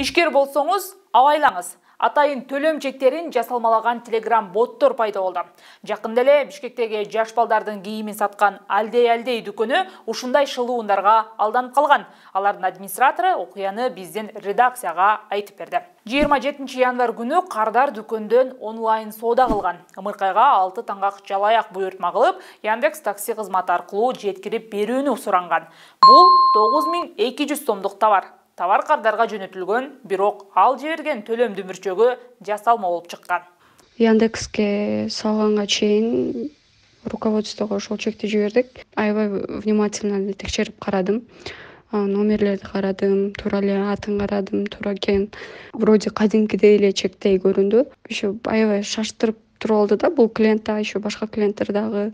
Ишкер болсоңуз, абайлаңыз. Атайын төлөм чектерин жасалмалаган Telegram боттор пайда болду. Жакында эле Бишкектеги жаш балдардын кийимин саткан Алдей дүкөнү ушундай шылуундарга алданып калган. Алардын администратору окуяны биздин редакцияга айтып берди. 27 январь күнү Кардар дүкөндөн онлайн соода кылган. Ымыркайга 6 таңгак жалаяк буйртма кылып, Яндекс такси кызматы аркылуу жеткирип берүүнү суранган. Бул 9200 сомдук товар. Товар Кардарга жөнөтүлгөн, бирок ал жиберген төлөм дүмүрчөгү жасалма болуп чыккан. Яндекске салганга чейин руководствого ошол чекти жибердик. Аябай внимательно текшерип карадым. Номерлерди карадым, туура эле атын карадым, туура экен. Вроде кадимкидей эле чектей көрүндү. Еще аябай шаштырып туралды да, бул клиенттер, еще башка клиенттер дагы.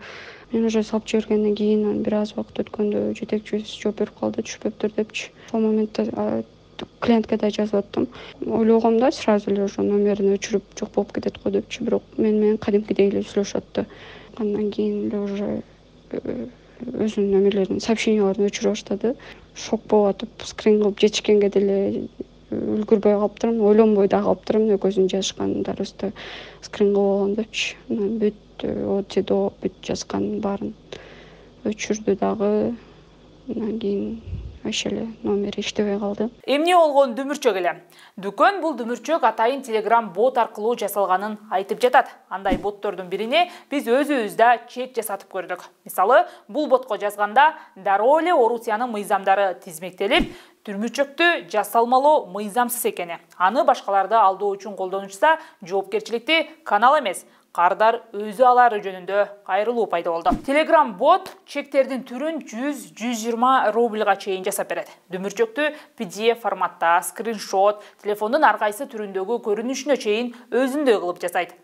Мен уже салып жибергенден кийин бир аз убакыт өткөндө жетекчибиз жооп берип калды, түшпөптүр депчи. Ошол моментте клиентке да жазып аттым. Ойлогом да сразу эле ошо номерин өчүрүп жок болуп кетет го депчи, бирок менен кадимкидей эле сүйлөшүп атты. Андан кийин эле уже өзүнүн номерлерин, сообщенияларын өчүрө баштады. Шок болуп атып, скрин кылып жетишкенге деле үлгүрбөй калыптырмын, ойлонбой да калыптырмын, экөөсүн жазышкандарыбызды скрин кылып алган депчи. Анан бүт ОТДО бүт жазган баарын өчүрдү дагы. Андан кийин ошо эле номери иштебей калды. Эмне болгон дүмүрчөк эле? Дүкөн бул дүмүрчөк атайын Telegram бот аркылуу жасалганын айтып жатат. Андай боттордун бирине биз өзүбүздө чек жасатып көрдүк. Мисалы, бул ботко жазганда дароо эле Орусиянын мыйзамдары тизмектелип, дүмүрчөктү жасалмалоо мыйзамсыз экени, аны башкаларды алдоо үчүн колдонушса, жоопкерчиликти канал эмес, Кардар өзү алары жөнүндө кайрылуу пайда болду. Telegram бот чектердин түрүн 100-120 рубльга чейин жасап берет. Дүмүрчөктү PDF форматта, скриншот, телефондун ар кайсы түрүндөгү көрүнүшүнө чейин өзүндөй кылып жасайт.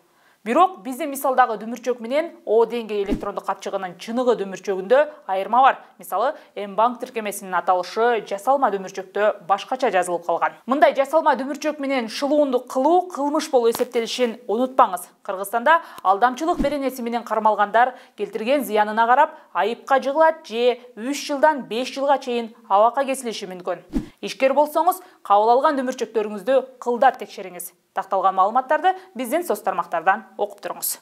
Бирок биздин мисалдагы дүмүрчөк менен О деңгей электрондук капчыгынын чыныгы дүмүрчөгүндө айырма бар. Мисалы, М-банк тиркемесинин аталышы жасалма дүмүрчөктө башкача жазылып калган. Мындай жасалма дүмүрчөк менен шылуундук кылуу кылмыш болуп эсептелишин унутпаңыз. Кыргызстанда алдамчылык беренеси менен кармалгандар келтирген зыянына карап айыпка жыгылат же 3 жылдан 5 жылга чейин абакка кесилиши мүмкүн. Ишкер болсоңуз, кабыл алган дүмүрчөктөрүңүздү кылдап текшериңиз. Такталган маалыматтарды биздин соц тармактардан окуп туруңуз.